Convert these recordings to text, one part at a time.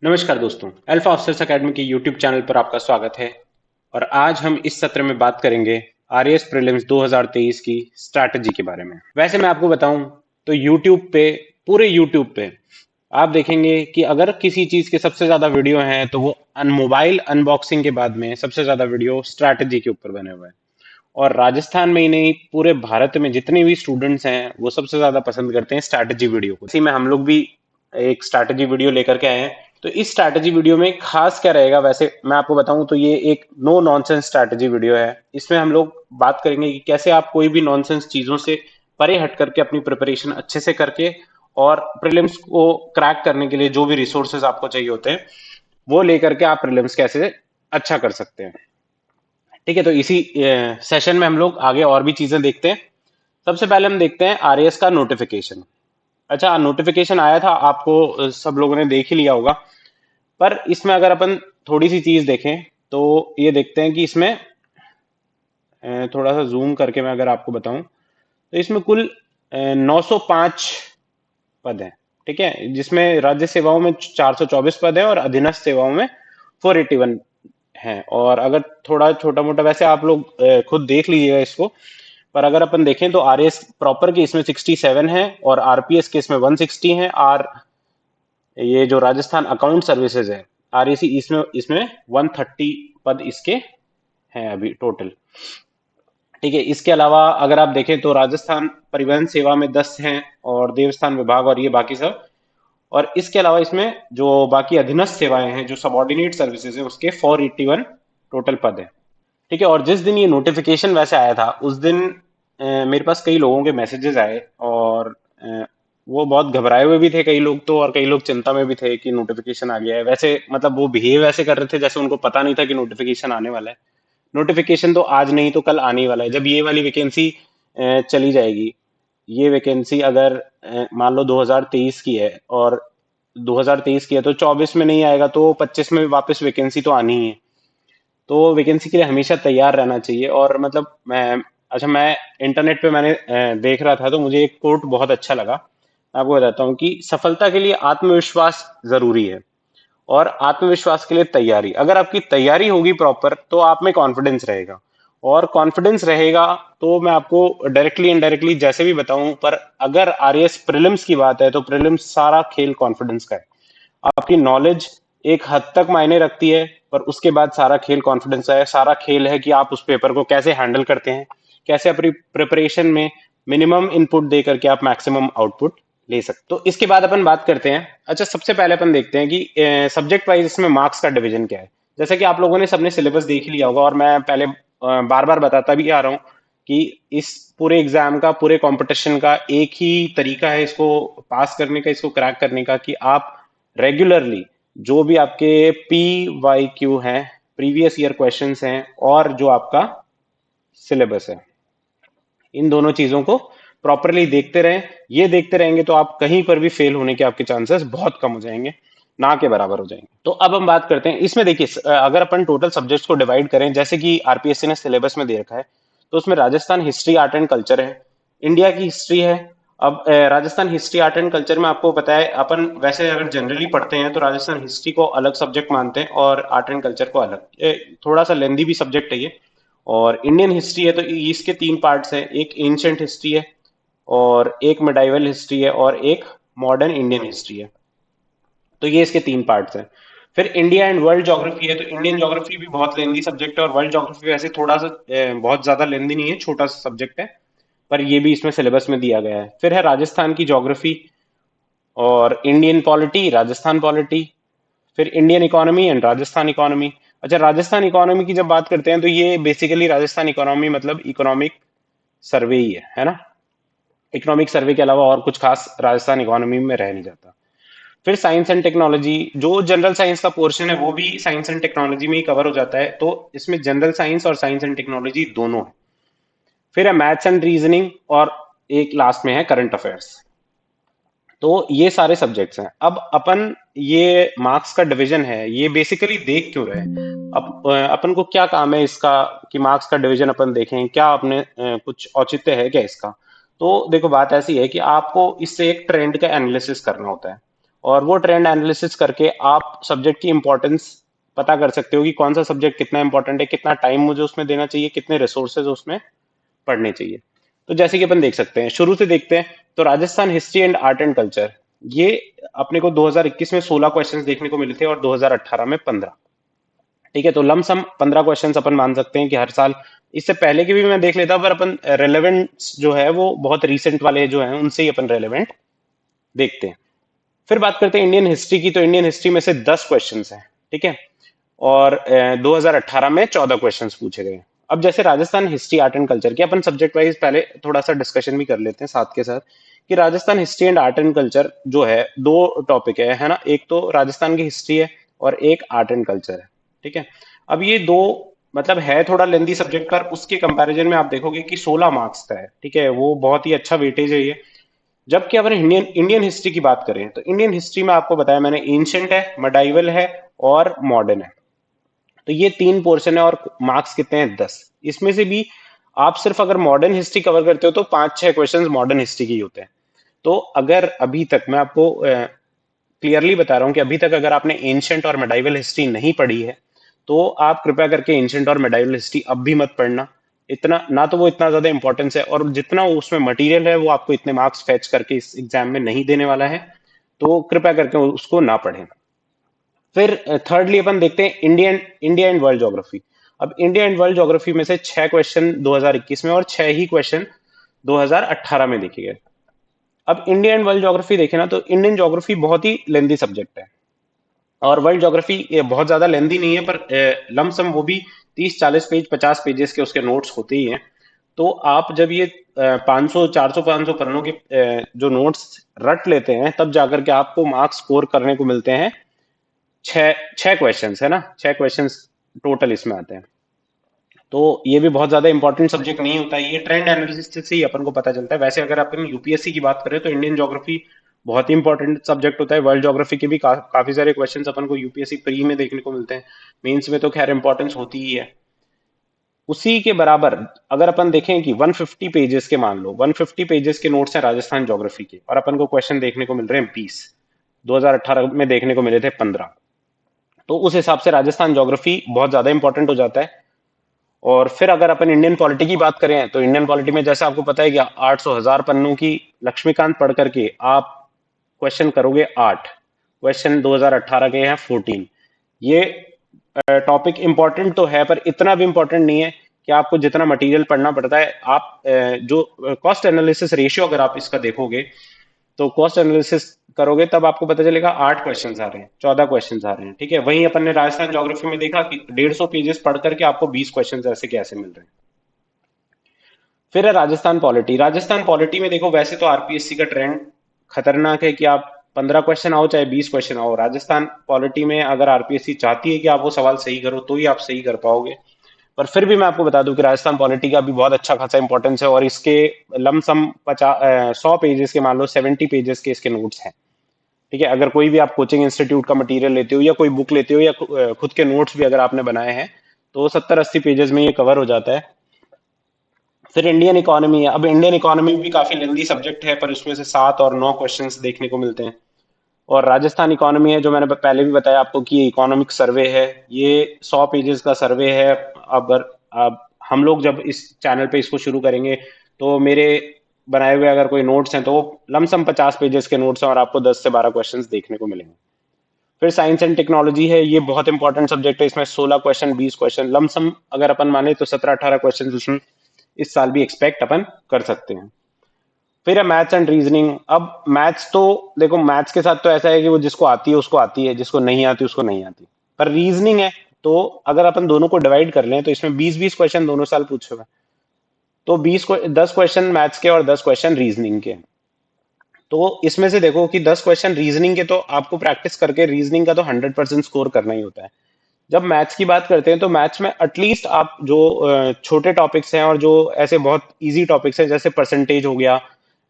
नमस्कार दोस्तों, alpha officers academy के यूट्यूब चैनल पर आपका स्वागत है। और आज हम इस सत्र में बात करेंगे आरएएस प्रीलिम्स 2023 की स्ट्रैटेजी के बारे में। वैसे मैं आपको बताऊं तो यूट्यूब पे, पूरे यूट्यूब पे आप देखेंगे कि अगर किसी चीज के सबसे ज्यादा वीडियो हैं तो वो मोबाइल अनबॉक्सिंग के बाद में सबसे ज्यादा वीडियो स्ट्रैटेजी के ऊपर बने हुए हैं। और राजस्थान में ही नहीं, पूरे भारत में जितने भी स्टूडेंट्स हैं वो सबसे ज्यादा पसंद करते हैं स्ट्रैटेजी वीडियो को। इसी में हम लोग भी एक स्ट्रैटेजी वीडियो लेकर के आए हैं। तो इस स्ट्रैटेजी वीडियो में खास क्या रहेगा, वैसे मैं आपको बताऊं तो ये एक नो नॉनसेंस स्ट्रैटेजी वीडियो है। इसमें हम लोग बात करेंगे कि कैसे आप कोई भी नॉनसेंस चीजों से परे हट करके अपनी प्रिपरेशन अच्छे से करके और प्रीलिम्स को क्रैक करने के लिए जो भी रिसोर्सेज आपको चाहिए होते हैं वो लेकर के आप प्रीलिम्स कैसे अच्छा कर सकते हैं। ठीक है, तो इसी सेशन में हम लोग आगे और भी चीजें देखते हैं। सबसे पहले हम देखते हैं आरएएस का नोटिफिकेशन। अच्छा, नोटिफिकेशन आया था, आपको सब लोगों ने देख ही लिया होगा। पर इसमें अगर अपन थोड़ी सी चीज देखें तो ये देखते हैं कि इसमें थोड़ा सा जूम करके मैं अगर आपको बताऊं तो इसमें कुल 905 पद हैं। ठीक है, जिसमें राज्य सेवाओं में 424 पद हैं और अधीनस्थ सेवाओं में 481 हैं। और अगर थोड़ा छोटा मोटा, वैसे आप लोग खुद देख लीजिएगा इसको, पर अगर अपन देखें तो आरएएस प्रॉपर के इसमें 67 है और आरपीएस के इसमें 160 है। आर ये जो राजस्थान अकाउंट सर्विसेज है आरएसी, इसमें इसमें 130 पद इसके हैं अभी टोटल। ठीक है, इसके अलावा अगर आप देखें तो राजस्थान परिवहन सेवा में 10 हैं और देवस्थान विभाग और ये बाकी सब। और इसके अलावा इसमें जो बाकी अधीनस्थ सेवाएं हैं, जो सबॉर्डिनेट सर्विसेज है, उसके 481 टोटल पद हैं। ठीक है, और जिस दिन ये नोटिफिकेशन वैसे आया था उस दिन मेरे पास कई लोगों के मैसेजेस आए और वो बहुत घबराए हुए भी थे कई लोग तो, और कई लोग चिंता में भी थे कि नोटिफिकेशन आ गया है। वैसे मतलब वो बिहेव ऐसे कर रहे थे जैसे उनको पता नहीं था कि नोटिफिकेशन आने वाला है। नोटिफिकेशन तो आज नहीं तो कल आने ही वाला है, जब ये वाली वैकेंसी चली जाएगी। ये वैकेंसी अगर मान लो 2023 की है और 2023 की है तो 24 में नहीं आएगा तो 25 में वापस वैकेंसी तो आनी ही है। तो वैकेंसी के लिए हमेशा तैयार रहना चाहिए। और मतलब मैं इंटरनेट पे मैंने देख रहा था तो मुझे एक कोट बहुत अच्छा लगा। मैं आपको बताता हूँ कि सफलता के लिए आत्मविश्वास जरूरी है और आत्मविश्वास के लिए तैयारी। अगर आपकी तैयारी होगी प्रॉपर तो आप में कॉन्फिडेंस रहेगा, और कॉन्फिडेंस रहेगा तो मैं आपको डायरेक्टली इनडायरेक्टली जैसे भी बताऊं, पर अगर आरएएस प्रीलिम्स की बात है तो प्रीलिम्स सारा खेल कॉन्फिडेंस का है। आपकी नॉलेज एक हद तक मायने रखती है, पर उसके बाद सारा खेल कॉन्फिडेंस है। सारा खेल है कि आप उस पेपर को कैसे हैंडल करते हैं, कैसे अपनी प्रिपरेशन में मिनिमम इनपुट दे करके आप मैक्सिमम आउटपुट ले सकते। तो इसके बाद अपन बात करते हैं। अच्छा, सबसे पहले अपन देखते हैं कि सब्जेक्ट वाइज इसमें मार्क्स का डिवीजन क्या है। जैसे कि आप लोगों ने सबने सिलेबस देख ही लिया होगा और मैं पहले बार बार बताता भी आ रहा हूँ कि इस पूरे एग्जाम का, पूरे कंपटीशन का एक ही तरीका है इसको पास करने का, इसको क्रैक करने का, कि आप रेगुलरली जो भी आपके पी वाई क्यू हैं, प्रीवियस ईयर क्वेश्चंस हैं, और जो आपका सिलेबस है, इन दोनों चीजों को प्रॉपरली देखते रहें। ये देखते रहेंगे तो आप कहीं पर भी फेल होने के आपके चांसेस बहुत कम हो जाएंगे, ना के बराबर हो जाएंगे। तो अब हम बात करते हैं इसमें। देखिए, अगर अपन टोटल सब्जेक्ट्स को डिवाइड करें जैसे कि आरपीएससी ने सिलेबस में दे रखा है, तो उसमें Rajasthan history art and culture है, इंडिया की हिस्ट्री है। अब Rajasthan history art and culture में आपको पता है, अपन वैसे अगर जनरली पढ़ते हैं तो राजस्थान हिस्ट्री को अलग सब्जेक्ट मानते हैं और आर्ट एंड कल्चर को अलग। थोड़ा सा लेंदी भी सब्जेक्ट है ये। और इंडियन हिस्ट्री है तो इसके तीन पार्ट्स हैं, एक एंशिएंट हिस्ट्री है और एक मिडाइवल हिस्ट्री है और एक मॉडर्न इंडियन हिस्ट्री है। तो ये इसके तीन पार्ट्स हैं। फिर इंडिया एंड वर्ल्ड ज्योग्राफी है, तो इंडियन ज्योग्राफी भी बहुत लेंदी सब्जेक्ट है और वर्ल्ड ज्योग्राफी वैसे थोड़ा सा बहुत ज्यादा लेंदी नहीं है, छोटा सा सब्जेक्ट है, पर ये भी इसमें सिलेबस में दिया गया है। फिर है राजस्थान की ज्योग्राफी और इंडियन पॉलिटी, राजस्थान पॉलिटी। फिर Indian economy and Rajasthan economy. अच्छा, राजस्थान इकोनॉमी की जब बात करते हैं तो ये बेसिकली राजस्थान इकोनॉमी मतलब इकोनॉमिक सर्वे ही है ना। इकोनॉमिक सर्वे के अलावा और कुछ खास राजस्थान इकोनॉमी में रह नहीं जाता। फिर साइंस एंड टेक्नोलॉजी, जो जनरल साइंस का पोर्शन है वो भी साइंस एंड टेक्नोलॉजी में ही कवर हो जाता है, तो इसमें जनरल साइंस और साइंस एंड टेक्नोलॉजी दोनों है। फिर है मैथ्स एंड रीजनिंग, और एक लास्ट में है करंट अफेयर्स। तो ये सारे सब्जेक्ट्स हैं। अब अपन ये मार्क्स का डिवीजन है ये बेसिकली देख क्यों रहे हैं, अब अपन को क्या काम है इसका कि मार्क्स का डिवीजन अपन देखें, क्या अपने कुछ औचित्य है क्या इसका। तो देखो, बात ऐसी है कि आपको इससे एक ट्रेंड का एनालिसिस करना होता है। और वो ट्रेंड एनालिसिस करके आप सब्जेक्ट की इंपॉर्टेंस पता कर सकते हो कि कौन सा सब्जेक्ट कितना इंपॉर्टेंट है, कितना टाइम मुझे उसमें देना चाहिए, कितने रिसोर्सेज उसमें पढ़ने चाहिए। तो जैसे कि अपन देख सकते हैं, शुरू से देखते हैं तो Rajasthan history and art and culture, ये अपने को 2021 में 16 क्वेश्चंस देखने को मिले थे और 2018 में 15। ठीक है, तो लमसम 15 क्वेश्चंस अपन मान सकते हैं कि हर साल। इससे पहले के भी मैं देख लेता, पर अपन रेलेवेंट जो है वो बहुत रीसेंट वाले जो है उनसे ही अपन रेलेवेंट देखते हैं। फिर बात करते हैं इंडियन हिस्ट्री की, तो इंडियन हिस्ट्री में से 10 क्वेश्चंस हैं। ठीक है, और 2018 में 14 क्वेश्चंस पूछे गए। अब जैसे Rajasthan history art and culture के अपन सब्जेक्ट वाइज पहले थोड़ा सा डिस्कशन भी कर लेते हैं साथ के साथ, कि Rajasthan history and art and culture जो है दो टॉपिक है ना, एक तो राजस्थान की हिस्ट्री है और एक आर्ट एंड कल्चर है। ठीक है, अब ये दो मतलब है थोड़ा लेंदी सब्जेक्ट, पर उसके कंपैरिजन में आप देखोगे कि 16 मार्क्स का है। ठीक है, वो बहुत ही अच्छा वेटेज है ये। जबकि अगर इंडियन इंडियन हिस्ट्री की बात करें तो इंडियन हिस्ट्री में आपको बताया मैंने, एंशंट है, मेडाइवल है और मॉडर्न है। तो ये तीन पोर्शन है और मार्क्स कितने हैं? 10। इसमें से भी आप सिर्फ अगर मॉडर्न हिस्ट्री कवर करते हो तो 5-6 क्वेश्चंस मॉडर्न हिस्ट्री के ही होते हैं। तो अगर अभी तक मैं आपको क्लियरली बता रहा हूं कि अभी तक अगर आपने एंशंट और मेडाइवल हिस्ट्री नहीं पढ़ी है तो आप कृपया करके एंशंट और मेडाइवल हिस्ट्री अब भी मत पढ़ना। इतना ना तो वो इतना ज्यादा इंपॉर्टेंस है, और जितना उसमें मटेरियल है वो आपको इतने मार्क्स फेच करके इस एग्जाम में नहीं देने वाला है। तो कृपया करके उसको ना पढ़ें। फिर थर्डली अपन देखते हैं इंडिया एंड वर्ल्ड ज्योग्राफी। अब इंडिया एंड वर्ल्ड ज्योग्राफी में से 6 क्वेश्चन 2021 में और 6 ही क्वेश्चन 2018 में देखे गए। अब इंडिया एंड वर्ल्ड ज्योग्राफी देखे ना, तो इंडियन ज्योग्राफी बहुत ही लेंदी सब्जेक्ट है और वर्ल्ड ज्योग्राफी ये बहुत ज्यादा लेंदी नहीं है, पर लमसम वो भी 30-40 पेज 50 पेजेस के उसके नोट्स होते ही हैं। तो आप जब ये 500 400 500 पन्नों के जो नोट्स रट लेते हैं, तब जाकर के आपको मार्क्स स्कोर करने को मिलते हैं। छह छह क्वेश्चंस है ना, 6 क्वेश्चंस टोटल इसमें आते हैं। तो ये भी बहुत ज्यादा इंपॉर्टेंट सब्जेक्ट नहीं होता है, ये ट्रेंड एनालिसिस से ही अपन को पता चलता है। वैसे अगर अपन यूपीएससी की बात करें तो इंडियन ज्योग्राफी बहुत ही इंपॉर्टेंट सब्जेक्ट होता है। वर्ल्ड ज्योग्राफी के भी काफी सारे क्वेश्चंस अपन को यूपीएससी प्री में देखने को मिलते हैं। मेंस में तो खैर इंपॉर्टेंस होती ही है। उसी के बराबर अगर अपन देखें कि 150 पेजेस के, मान लो 150 पेजेस के नोट्स हैं राजस्थान ज्योग्राफी के, और अपन को क्वेश्चन देखने को मिल रहे हैं 20, 2018 में देखने को मिले थे 15। तो उस हिसाब से राजस्थान ज्योग्राफी बहुत ज्यादा इंपॉर्टेंट हो जाता है। और फिर अगर अपन इंडियन पॉलिटी की बात करें तो इंडियन पॉलिटी में जैसे आपको पता है कि 800 1000 पन्नों की लक्ष्मीकांत पढ़ करके आप क्वेश्चन करोगे 8, क्वेश्चन 2018 के हैं 14। ये टॉपिक इंपॉर्टेंट तो है, पर इतना भी इंपॉर्टेंट नहीं है कि आपको जितना मटेरियल पढ़ना पड़ता है। आप जो कॉस्ट एनालिसिस रेशियो अगर आप इसका देखोगे तो कॉस्ट एनालिसिस करोगे तब आपको पता चलेगा 8 क्वेश्चन आ रहे हैं, 14 क्वेश्चन आ रहे हैं। ठीक है, वहीं अपन ने राजस्थान ज्योग्राफी में देखा कि 150 पेजेस पढ़ करके आपको 20 क्वेश्चन ऐसे कैसे मिल रहे हैं। फिर है राजस्थान पॉलिटी। राजस्थान पॉलिटी में देखो, वैसे तो आरपीएससी का ट्रेंड खतरनाक है कि आप 15 क्वेश्चन आओ चाहे 20 क्वेश्चन आओ, राजस्थान पॉलिटी में अगर आरपीएससी चाहती है कि आप वो सवाल सही करो तो ही आप सही कर पाओगे। पर फिर भी मैं आपको बता दूं कि राजस्थान पॉलिटी का भी बहुत अच्छा खासा इंपॉर्टेंस है, और इसके लमसम 100 पेजेस के, मान लो 70 पेजेस के इसके नोट्स हैं। ठीक है, अगर कोई भी आप कोचिंग इंस्टीट्यूट का मटेरियल लेते हो या कोई बुक लेते हो या खुद के नोट्स भी अगर आपने बनाए हैं, तो 70-80 पेजेस में ये कवर हो जाता है। फिर इंडियन इकोनॉमी है। अब इंडियन इकोनॉमी भी काफी लेंदी सब्जेक्ट है, पर उसमें से 7 और 9 क्वेश्चंस देखने को मिलते हैं। और राजस्थान इकोनॉमी है, जो मैंने पहले भी बताया आपको कि ये इकोनॉमिक सर्वे है, ये 100 पेजेस का सर्वे है। अगर अब हम लोग जब इस चैनल पे इसको शुरू करेंगे तो मेरे बनाए हुए अगर कोई नोट्स हैं तो वो लमसम 50 पेजेस के नोट्स हैं और आपको 10 से 12 क्वेश्चंस देखने को मिलेंगे। फिर साइंस एंड टेक्नोलॉजी है, ये बहुत इंपॉर्टेंट सब्जेक्ट है। इसमें 16 क्वेश्चन 20 क्वेश्चन लमसम अगर अपन माने तो 17-18 क्वेश्चन उसमें इस साल भी एक्सपेक्ट अपन कर सकते हैं। फिर है मैथ्स एंड रीजनिंग। अब मैथ्स तो देखो, मैथ्स के साथ तो ऐसा है कि वो जिसको आती है उसको आती है, जिसको नहीं आती उसको नहीं आती। पर रीजनिंग है, तो अगर अपन दोनों को डिवाइड कर लें तो इसमें 20-20 क्वेश्चन दोनों साल पूछे हुए हैं। तो 10 क्वेश्चन मैथ्स के और 10 क्वेश्चन रीजनिंग के। तो इसमें से देखो कि 10 क्वेश्चन रीजनिंग के तो आपको प्रैक्टिस करके रीजनिंग का तो 100% स्कोर करना ही होता है। जब मैथ्स की बात करते हैं तो मैथ्स में एटलीस्ट आप जो छोटे टॉपिक्स हैं और जो ऐसे बहुत इजी टॉपिक्स हैं, जैसे परसेंटेज हो गया,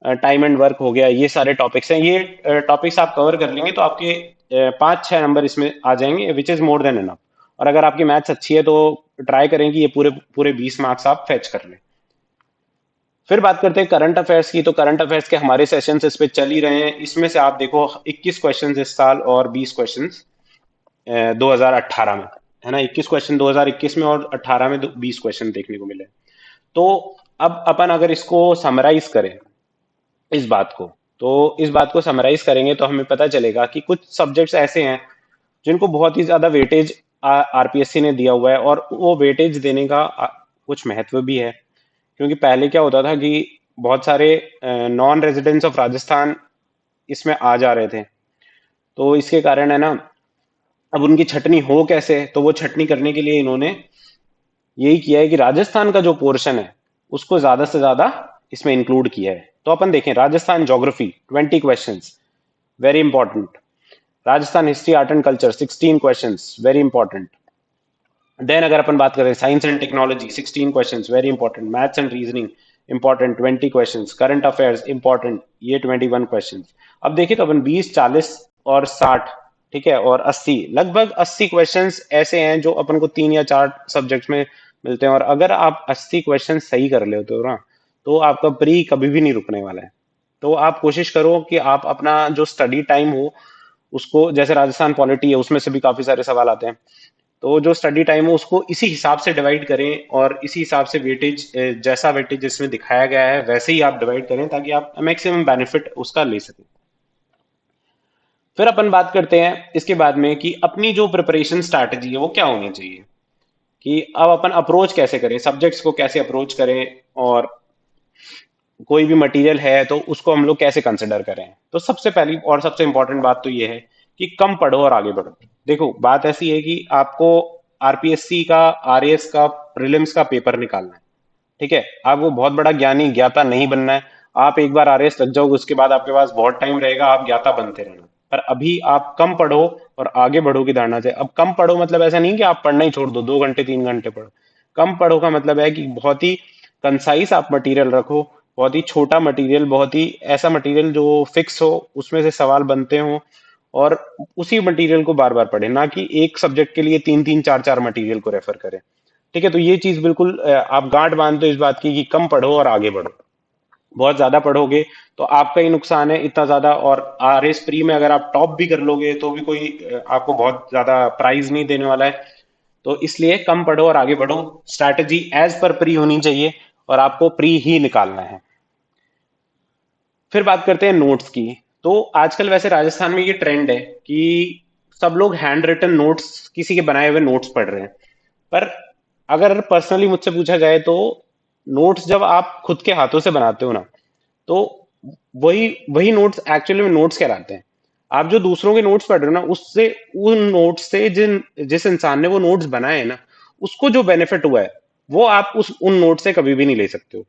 टाइम एंड वर्क हो गया, ये सारे टॉपिक्स हैं, ये टॉपिक्स आप कवर कर लेंगे तो आपके 5-6 नंबर इसमें आ जाएंगे, which is more than enough. और अगर आपकी मैथ्स अच्छी है तो ट्राई करें कि ये पूरे पूरे 20 मार्क्स आप फेच कर लें। फिर बात करते हैं करंट अफेयर्स की। तो करंट अफेयर्स के हमारे सेशंस इस पे चल ही रहे हैं। इसमें से आप देखो 21 क्वेश्चंस इस साल और 20 क्वेश्चंस 2018 में, है ना। 21 क्वेश्चन 2021 में और 18 में 20 क्वेश्चन देखने को मिले। तो अब अपन अगर इसको समराइज करें, इस बात को, तो इस बात को समराइज करेंगे तो हमें पता चलेगा कि कुछ सब्जेक्ट्स ऐसे हैं जिनको बहुत ही ज्यादा वेटेज आरपीएससी ने दिया हुआ है, और वो वेटेज देने का कुछ महत्व भी है। क्योंकि पहले क्या होता था कि बहुत सारे नॉन रेजिडेंट्स ऑफ राजस्थान इसमें आ जा रहे थे, तो इसके कारण है ना, अब उनकी छटनी हो कैसे, तो वो छटनी करने के लिए इन्होंने यही किया है कि राजस्थान का जो पोर्शन है उसको ज्यादा से ज्यादा इसमें इंक्लूड किया है। तो अपन देखें, Rajasthan geography 20 questions, very important. Rajasthan history art and culture 16 questions, very important. Then अगर अपन बात करें science and technology 16 questions, very important. Maths and reasoning important 20 questions. Current affairs important, ये 21 क्वेश्चंस। अब देखिए तो अपन 20, 40 और 60, ठीक है, और 80, लगभग 80 क्वेश्चंस ऐसे हैं जो अपन को 3 या 4 सब्जेक्ट्स में मिलते हैं। और अगर आप 80 क्वेश्चन सही कर लेते हो ना, तो आपका प्री कभी भी नहीं रुकने वाला है। तो आप कोशिश करो कि आप अपना जो स्टडी टाइम हो उसको, जैसे राजस्थान पॉलिटी है उसमें से भी काफी सारे सवाल आते हैं, तो जो स्टडी टाइम हो उसको इसी हिसाब से डिवाइड करें, और इसी हिसाब से वेटेज, जैसा वेटेज इसमें दिखाया गया है वैसे ही आप डिवाइड करें, ताकि आप मैक्सिमम बेनिफिट उसका ले सकें। फिर अपन बात करते हैं इसके बाद में कि अपनी जो प्रिपरेशन स्ट्रैटेजी है वो क्या होनी चाहिए, कि अब अपन अप्रोच कैसे करें, सब्जेक्ट्स को कैसे अप्रोच करें, और कोई भी मटेरियल है तो उसको हम लोग कैसे कंसिडर करें। तो सबसे पहली और सबसे इंपॉर्टेंट बात तो ये है कि कम पढ़ो और आगे बढ़ो। देखो बात ऐसी है कि आपको आरपीएससी का, आरएएस का, प्रीलिम्स का पेपर निकालना है, ठीक है। आपको बहुत बड़ा ज्ञानी ज्ञाता नहीं बनना है। आप एक बार आरएएस लग जाओगे उसके बाद आपके पास बहुत टाइम रहेगा, आप ज्ञाता बनते रहना। पर अभी आप कम पढ़ो और आगे बढ़ो की धारणा से। अब कम पढ़ो मतलब ऐसा नहीं कि आप पढ़ना ही छोड़ दो, 2 घंटे 3 घंटे पढ़ो। कम पढ़ो का मतलब है कि बहुत ही कंसाइज आप मटेरियल रखो, बहुत ही छोटा मटेरियल, बहुत ही ऐसा मटेरियल जो फिक्स हो, उसमें से सवाल बनते हो, और उसी मटेरियल को बार बार पढ़े, ना कि एक सब्जेक्ट के लिए 3 3 4 4 मटेरियल को रेफर करें, ठीक है। तो ये चीज बिल्कुल आप गांठ बांध दो इस बात की कि कम पढ़ो और आगे बढ़ो। बहुत ज्यादा पढ़ोगे तो आपका ही नुकसान है इतना ज्यादा, और आरएस प्री में अगर आप टॉप भी कर लोगे तो भी कोई आपको बहुत ज्यादा प्राइज नहीं देने वाला है। तो इसलिए कम पढ़ो और आगे बढ़ो, स्ट्रैटेजी एज पर प्री होनी चाहिए, और आपको प्री ही निकालना है। फिर बात करते हैं नोट्स की। तो आजकल वैसे राजस्थान में ये ट्रेंड है कि सब लोग हैंड रिटन नोट्स, किसी के बनाए हुए नोट्स पढ़ रहे हैं। पर अगर पर्सनली मुझसे पूछा जाए तो नोट्स जब आप खुद के हाथों से बनाते हो ना, तो वही वही नोट्स एक्चुअली में नोट्स कहलाते हैं। आप जो दूसरों के नोट्स पढ़ रहे हो ना, उससे, उन नोट्स से जिस इंसान ने वो नोट्स बनाए हैं ना, उसको जो बेनिफिट हुआ है वो आप उन नोट से कभी भी नहीं ले सकते हो।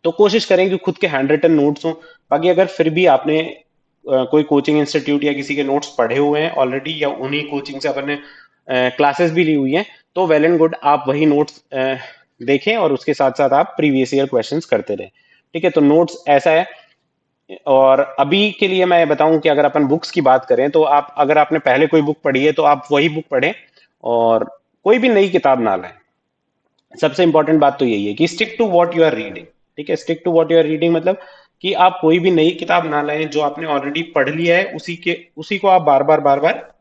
तो कोशिश करें कि खुद के हैंड रिटन नोट्स हो। बाकी अगर फिर भी आपने कोई कोचिंग इंस्टीट्यूट या किसी के नोट्स पढ़े हुए हैं ऑलरेडी, या उन्हीं कोचिंग से अपने क्लासेस भी ली हुई हैं, तो वेल एंड गुड, आप वही नोट्स देखें और उसके साथ साथ आप प्रीवियस ईयर क्वेश्चंस करते रहें, ठीक है। तो नोट्स ऐसा है। और अभी के लिए मैं बताऊं कि अगर अपन बुक्स की बात करें, तो आप, अगर आपने पहले कोई बुक पढ़ी है तो आप वही बुक पढ़ें, और कोई भी नई किताब ना लाएं। सबसे इंपॉर्टेंट बात तो यही है कि stick to what you are reading, ठीक है। Stick to what you are reading मतलब कि आप कोई भी नई किताब ना लाएं, जो आपने ऑलरेडी पढ़ लिया है उसी को आप बार बार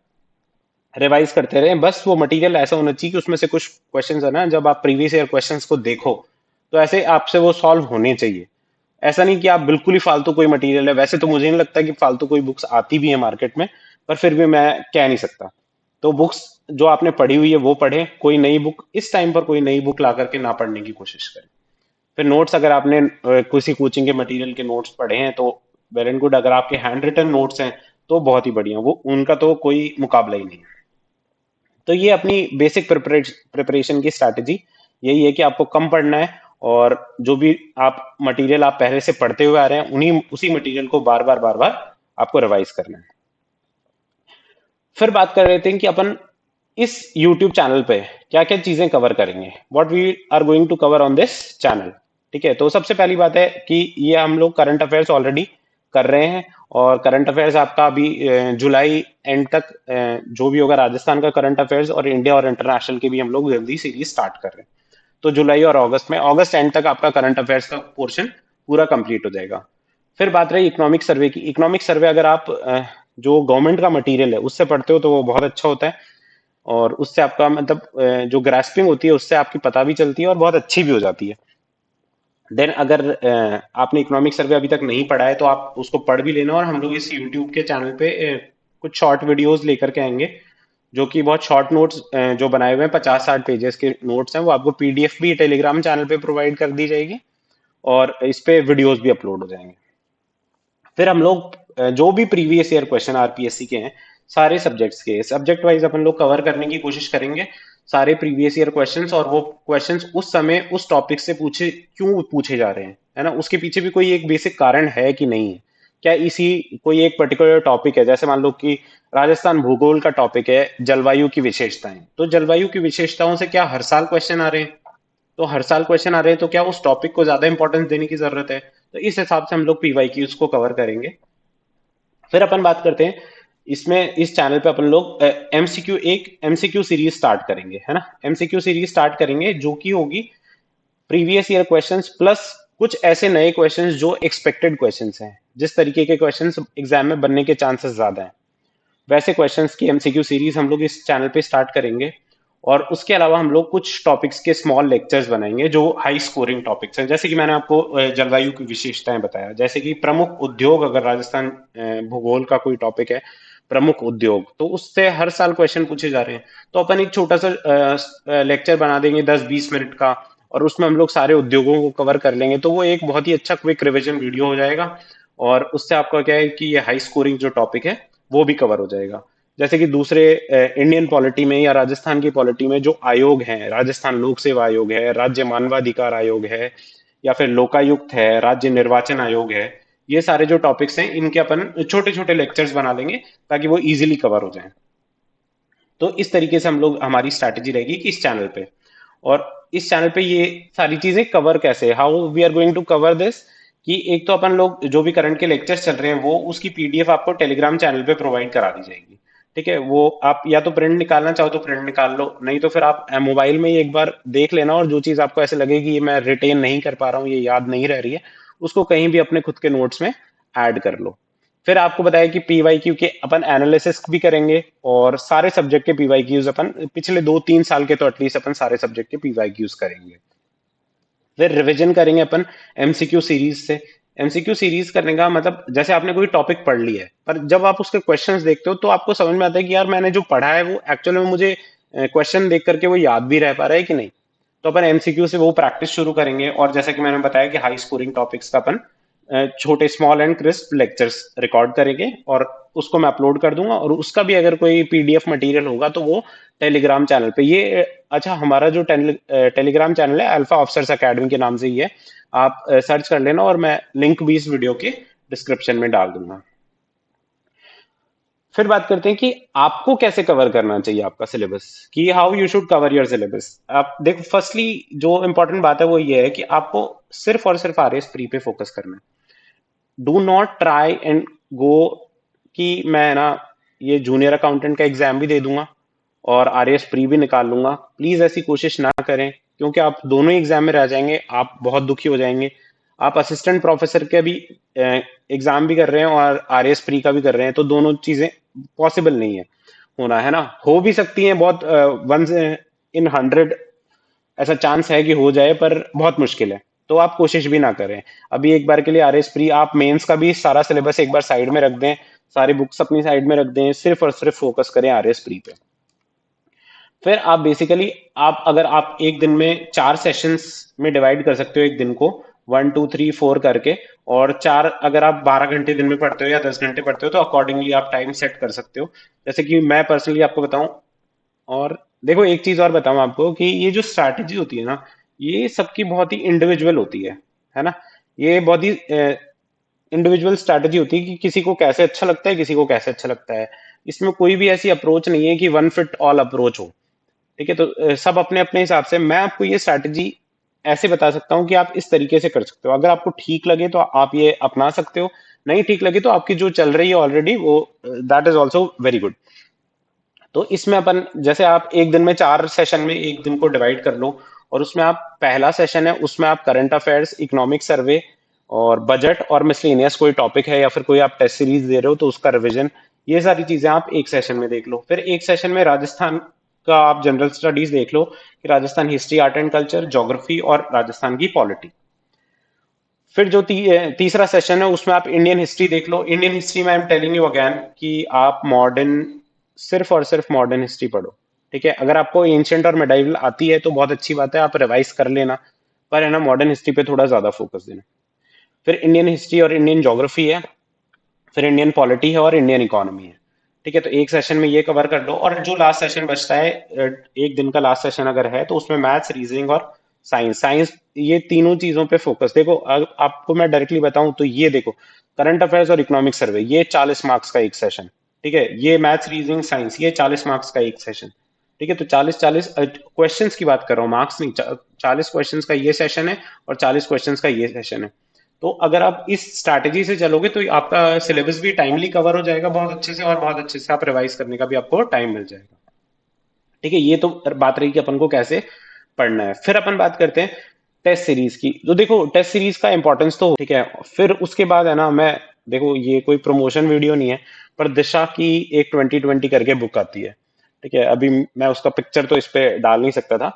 रिवाइज करते रहें। बस वो मटेरियल ऐसा होना चाहिए कि उसमें से कुछ क्वेश्चंस है ना, जब आप प्रीवियस ईयर क्वेश्चंस को देखो तो ऐसे आपसे वो सॉल्व होने चाहिए। ऐसा नहीं कि आप बिल्कुल ही फालतू कोई मटेरियल है। वैसे तो मुझे नहीं लगता कि फालतू कोई बुक्स आती भी है मार्केट में, पर फिर भी मैं कह नहीं सकता। तो बुक्स जो आपने पढ़ी हुई है वो पढ़ें, कोई नई बुक इस टाइम पर कोई नई बुक ला करके ना पढ़ने की कोशिश करें। फिर नोट्स, अगर आपने किसी कोचिंग के मटेरियल के नोट्स पढ़े हैं तो वेल एंड गुड। अगर आपके हैंड रिटन नोट्स हैं तो बहुत ही बढ़िया, वो उनका तो कोई मुकाबला ही नहीं है। तो ये अपनी बेसिक प्रिपरेशन की स्ट्रैटेजी यही है कि आपको कम पढ़ना है, और जो भी आप मटेरियल आप पहले से पढ़ते हुए आ रहे हैं उन्हीं उसी मटेरियल को बार बार आपको रिवाइज करना है। फिर बात कर रहे थे कि अपन इस YouTube चैनल पे क्या क्या चीजें कवर करेंगे, what we are going to cover on this channel, ठीक है। तो सबसे पहली बात है कि ये हम लोग करंट अफेयर्स ऑलरेडी कर रहे हैं, और करंट अफेयर्स आपका अभी जुलाई एंड तक जो भी होगा, राजस्थान का करंट अफेयर्स और इंडिया और इंटरनेशनल के भी हम लोग जल्दी सीरीज स्टार्ट कर रहे हैं। तो जुलाई और अगस्त में, अगस्त एंड तक आपका करंट अफेयर्स का पोर्शन पूरा कंप्लीट हो जाएगा। फिर बात रही इकोनॉमिक सर्वे की। इकोनॉमिक सर्वे अगर आप जो गवर्नमेंट का मटेरियल है उससे पढ़ते हो तो वो बहुत अच्छा होता है, और उससे आपका मतलब जो ग्रास्पिंग होती है उससे आपकी पता भी चलती है और बहुत अच्छी भी हो जाती है। देन अगर आपने इकोनॉमिक सर्वे अभी तक नहीं पढ़ा है तो आप उसको पढ़ भी लेना, और हम लोग इस यूट्यूब के चैनल पे कुछ शॉर्ट वीडियोस लेकर के आएंगे, जो कि बहुत शॉर्ट नोट्स जो बनाए हुए हैं, 50-60 पेजेस के नोट्स हैं, वो आपको पीडीएफ भी टेलीग्राम चैनल पे प्रोवाइड कर दी जाएगी, और इस पे वीडियोस भी अपलोड हो जाएंगे। फिर हम लोग जो भी प्रीवियस ईयर क्वेश्चन आरपीएससी के हैं, सारे सब्जेक्ट्स के सब्जेक्ट वाइज अपन लोग कवर करने की कोशिश करेंगे, सारे प्रीवियस ईयर क्वेश्चंस, और वो क्वेश्चंस उस समय उस टॉपिक से पूछे क्यों पूछे जा रहे हैं, है ना, उसके पीछे भी कोई एक बेसिक कारण है कि नहीं है, क्या इसी कोई एक पर्टिकुलर टॉपिक है, जैसे मान लो कि राजस्थान भूगोल का टॉपिक है जलवायु की विशेषताएं, तो जलवायु की विशेषताओं से क्या हर साल क्वेश्चन आ रहे हैं, तो हर साल क्वेश्चन आ रहे हैं तो क्या उस टॉपिक को ज्यादा इंपॉर्टेंस देने की जरूरत है, तो इस हिसाब से हम लोग पीवाईक्यूज को कवर करेंगे। फिर अपन बात करते हैं, इसमें इस चैनल पे अपन लोग एमसीक्यू एक एमसीक्यू सीरीज स्टार्ट करेंगे, है ना, एमसीक्यू सीरीज स्टार्ट करेंगे जो कि होगी प्रीवियस ईयर क्वेश्चंस प्लस कुछ ऐसे नए क्वेश्चंस जो एक्सपेक्टेड क्वेश्चंस हैं, जिस तरीके के क्वेश्चंस एग्जाम में बनने के चांसेस ज्यादा हैं, वैसे क्वेश्चंस की एमसीक्यू सीरीज हम लोग इस चैनल पे स्टार्ट करेंगे। और उसके अलावा हम लोग कुछ टॉपिक्स के स्मॉल लेक्चर्स बनाएंगे जो हाई स्कोरिंग टॉपिक्स हैं, जैसे कि मैंने आपको जलवायु की विशेषताएं बताया, जैसे कि प्रमुख उद्योग, अगर राजस्थान भूगोल का कोई टॉपिक है प्रमुख उद्योग, तो उससे हर साल क्वेश्चन पूछे जा रहे हैं, तो अपन एक छोटा सा लेक्चर बना देंगे 10-20 मिनट का, और उसमें हम लोग सारे उद्योगों को कवर कर लेंगे, तो वो एक बहुत ही अच्छा क्विक रिवीजन वीडियो हो जाएगा, और उससे आपका क्या है कि ये हाई स्कोरिंग जो टॉपिक है वो भी कवर हो जाएगा। जैसे कि दूसरे इंडियन पॉलिटी में या राजस्थान की पॉलिटी में जो आयोग हैं, राजस्थान लोक सेवा आयोग है, राज्य मानवाधिकार आयोग है, या फिर लोकायुक्त है, राज्य निर्वाचन आयोग है, ये सारे जो टॉपिक्स हैं इनके अपन छोटे छोटे लेक्चर्स बना लेंगे ताकि वो इजीली कवर हो जाएं। तो इस तरीके से हम लोग, हमारी स्ट्रैटेजी रहेगी कि इस चैनल पे, और इस चैनल पे ये सारी चीजें कवर कैसे, how we are going to cover this, कि एक तो अपन लोग जो भी करंट के लेक्चर्स चल रहे हैं वो उसकी पीडीएफ आपको टेलीग्राम चैनल पे प्रोवाइड करा दी जाएगी, ठीक है, वो आप या तो प्रिंट निकालना चाहो तो प्रिंट निकाल लो, नहीं तो फिर आप मोबाइल में ही एक बार देख लेना, और जो चीज आपको ऐसे लगेगी ये मैं रिटेन नहीं कर पा रहा हूँ, ये याद नहीं रह रही है, उसको कहीं भी अपने खुद के नोट्स में ऐड कर लो। फिर आपको बताया कि पीवाईक्यू के अपन एनालिसिस भी करेंगे, और सारे सब्जेक्ट के पीवाईक्यूज अपन पिछले 2-3 साल के तो एटलीस्ट अपन सारे सब्जेक्ट के पीवाईक्यूज करेंगे। फिर रिवीजन करेंगे अपन एमसीक्यू सीरीज से। एमसीक्यू सीरीज करने का मतलब, जैसे आपने कोई टॉपिक पढ़ लिया है पर जब आप उसके क्वेश्चंस देखते हो तो आपको समझ में आता है कि यार मैंने जो पढ़ा है वो एक्चुअल में मुझे क्वेश्चन देख करके वो याद भी रह पा रहा है कि नहीं, तो अपन एमसीक्यू से वो प्रैक्टिस शुरू करेंगे, और जैसे कि मैंने बताया कि हाई स्कोरिंग टॉपिक्स का अपन छोटे small and crisp lectures record करेंगे, और उसको मैं अपलोड कर दूंगा, और उसका भी अगर कोई पीडीएफ मटेरियल होगा तो वो टेलीग्राम चैनल पे ये, अच्छा हमारा जो टेलीग्राम चैनल है अल्फा ऑफिसर्स एकेडमी के नाम से ही है, आप सर्च कर लेना, और मैं लिंक भी इस वीडियो के डिस्क्रिप्शन में डाल दूंगा। फिर बात करते हैं कि आपको कैसे कवर करना चाहिए आपका सिलेबस, कि how you should cover your syllabus. आप देखो, फर्स्टली जो इंपॉर्टेंट बात है वो ये है कि आपको सिर्फ और सिर्फ आरएस प्री पे फोकस करना है। Do not try and go कि मैं ना ये जूनियर अकाउंटेंट का एग्जाम भी दे दूंगा और आरएस प्री भी निकाल लूंगा, प्लीज ऐसी कोशिश ना करें, क्योंकि आप दोनों ही एग्जाम में रह जाएंगे, आप बहुत दुखी हो जाएंगे। आप असिस्टेंट प्रोफेसर के भी एग्जाम भी कर रहे हैं और आरएस प्री का भी कर रहे हैं, तो दोनों चीजें पॉसिबल नहीं है होना, है ना, हो भी सकती हैं, बहुत 1 in 100 ऐसा चांस है कि हो जाए, पर बहुत मुश्किल है, तो आप कोशिश भी ना करें। अभी एक बार के लिए आरएस प्री, आप मेंस का भी सारा सिलेबस एक बार साइड में रख दें, सारी बुक्स अपनी साइड में रख दें, सिर्फ और सिर्फ फोकस करें आरएस प्री पे। फिर आप बेसिकली, आप अगर आप एक दिन में 4 सेशंस में डिवाइड कर सकते हो एक दिन को, 1 2 3 4 करके, और चार, अगर आप 12 घंटे दिन में पढ़ते हो या 10 घंटे पढ़ते हो तो अकॉर्डिंगली आप टाइम सेट कर सकते हो। जैसे कि मैं पर्सनली आपको बताऊं, और देखो एक चीज और बताऊं आपको कि ये जो स्ट्रैटेजी होती है ना, ये सबकी बहुत ही इंडिविजुअल होती है ना, ये बहुत ही इंडिविजुअल स्ट्रैटेजी होती है कि किसी को कैसे अच्छा लगता है, किसी को कैसे अच्छा लगता है, इसमें कोई भी ऐसी अप्रोच नहीं है कि वन फिट ऑल अप्रोच हो, ठीक है, तो सब अपने अपने हिसाब से, मैं आपको ये स्ट्रैटेजी ऐसे बता सकता हूँ कि आप इस तरीके से कर सकते हो, अगर आपको ठीक लगे तो आप ये अपना सकते हो, नहीं ठीक लगे तो आपकी जो चल रही है ऑलरेडी वो, that is also very good. तो इसमें अपन, जैसे आप एक दिन में 4 सेशन में एक दिन को डिवाइड कर लो, और उसमें आप पहला सेशन है, उसमें आप करंट अफेयर्स, इकोनॉमिक सर्वे और बजट और मिसलेनियस कोई टॉपिक है या फिर कोई आप टेस्ट सीरीज दे रहे हो तो उसका रिवीजन, ये सारी चीजें आप एक सेशन में देख लो। फिर एक सेशन में राजस्थान का आप जनरल स्टडीज देख लो कि Rajasthan history, art and culture, geography और राजस्थान की पॉलिटी। फिर जो तीसरा सेशन है उसमें आप इंडियन हिस्ट्री देख लो। इंडियन हिस्ट्री में I am telling you again कि आप मॉडर्न, सिर्फ और सिर्फ मॉडर्न हिस्ट्री पढ़ो। ठीक है, अगर आपको एंशियंट और मिडाइवल आती है तो बहुत अच्छी बात है, आप रिवाइज कर लेना, पर है ना मॉडर्न हिस्ट्री पे थोड़ा ज्यादा फोकस देना। फिर इंडियन हिस्ट्री और इंडियन ज्योग्राफी है, फिर इंडियन पॉलिटी है और इंडियन इकोनॉमी है। ठीक है, तो एक सेशन में ये कवर कर लो और जो लास्ट सेशन बचता है, एक दिन का लास्ट सेशन अगर है तो उसमें मैथ्स, रीजनिंग और साइंस साइंस ये तीनों चीजों पे फोकस। देखो आपको मैं डायरेक्टली बताऊं तो ये देखो, करंट अफेयर्स और इकोनॉमिक सर्वे ये 40 मार्क्स का एक सेशन। ठीक है, ये मैथ्स, रीजनिंग, साइंस ये 40 मार्क्स का एक सेशन। ठीक है, तो 40-40 क्वेश्चंस की बात कर रहा हूँ, मार्क्स नहीं। 40 क्वेश्चंस का ये सेशन है और 40 क्वेश्चंस का ये सेशन है। तो अगर आप इस स्ट्रैटेजी से चलोगे तो आपका सिलेबस भी टाइमली कवर हो जाएगा बहुत अच्छे से, और बहुत अच्छे से आप रिवाइज करने का भी आपको टाइम मिल जाएगा। ठीक है, ये तो बात रही कि अपन को कैसे पढ़ना है। फिर अपन बात करते हैं टेस्ट सीरीज की। तो देखो टेस्ट सीरीज का इंपॉर्टेंस तो ठीक है, फिर उसके बाद है ना, मैं देखो ये कोई प्रमोशन वीडियो नहीं है, पर दिशा की एक 2020 करके बुक आती है। ठीक है, अभी मैं उसका पिक्चर तो इस पे डाल नहीं सकता था।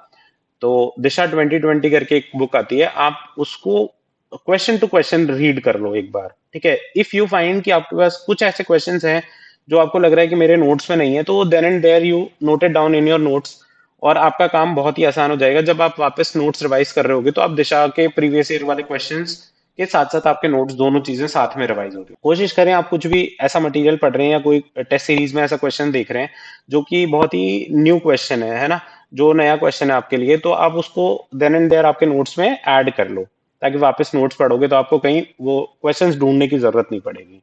तो दिशा 2020 करके एक बुक आती है, आप उसको क्वेश्चन टू क्वेश्चन रीड कर लो एक बार। ठीक है, इफ यू फाइंड कि आपके पास कुछ ऐसे क्वेश्चंस हैं जो आपको लग रहा है कि मेरे नोट्स में नहीं है, तो then and there you note it down in your notes, और आपका काम बहुत ही आसान हो जाएगा। जब आप वापस नोट्स रिवाइज कर रहे होगे तो आप दिशा के प्रीवियस ईयर वाले क्वेश्चंस के साथ साथ आपके नोट्स, दोनों चीजें साथ में रिवाइज हो रही है। कोशिश करें आप कुछ भी ऐसा मटेरियल पढ़ रहे हैं या कोई टेस्ट सीरीज में ऐसा क्वेश्चन देख रहे हैं जो कि बहुत ही न्यू क्वेश्चन है ना, जो नया क्वेश्चन है आपके लिए, तो आप उसको देन एंड देयर आपके नोट्स में ऐड कर लो, ताकि वापस नोट्स पढ़ोगे तो आपको कहीं वो क्वेश्चंस ढूंढने की जरूरत नहीं पड़ेगी।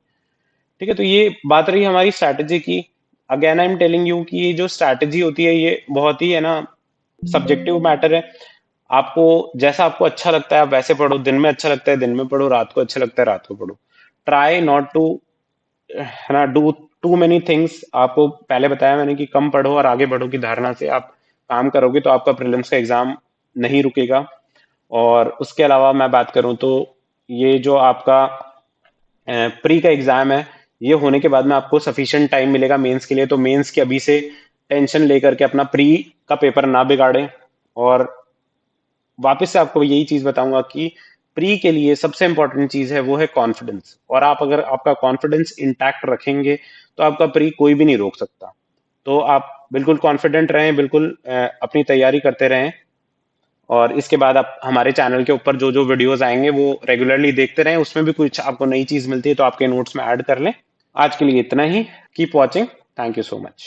ठीक है, तो ये बात रही हमारी स्ट्रैटेजी की। Again I am telling you कि ये जो स्ट्रैटेजी होती है ये बहुत ही है ना सब्जेक्टिव मैटर है। आपको जैसा आपको अच्छा लगता है आप वैसे पढ़ो, दिन में अच्छा लगता है दिन में पढ़ो, रात को अच्छा लगता है रात को पढ़ो। ट्राई नॉट टू है ना डू टू मेनी थिंग्स। आपको पहले बताया मैंने कि कम पढ़ो और आगे बढ़ो की धारणा से आप काम करोगे तो आपका प्रीलिम्स का एग्जाम नहीं रुकेगा। और उसके अलावा मैं बात करूं तो ये जो आपका प्री का एग्जाम है, ये होने के बाद में आपको सफिशिएंट टाइम मिलेगा मेंस के लिए, तो मेंस के अभी से टेंशन लेकर के अपना प्री का पेपर ना बिगाड़ें। और वापस से आपको यही चीज बताऊंगा कि प्री के लिए सबसे इंपॉर्टेंट चीज है वो है कॉन्फिडेंस, और आप अगर आपका कॉन्फिडेंस इंटैक्ट रखेंगे तो आपका प्री कोई भी नहीं रोक सकता। तो आप बिल्कुल कॉन्फिडेंट रहें, बिल्कुल अपनी तैयारी करते रहें। और इसके बाद आप हमारे चैनल के ऊपर जो जो वीडियोस आएंगे वो रेगुलरली देखते रहें, उसमें भी कुछ आपको नई चीज मिलती है तो आपके नोट्स में ऐड कर लें। आज के लिए इतना ही। Keep watching. Thank you so much.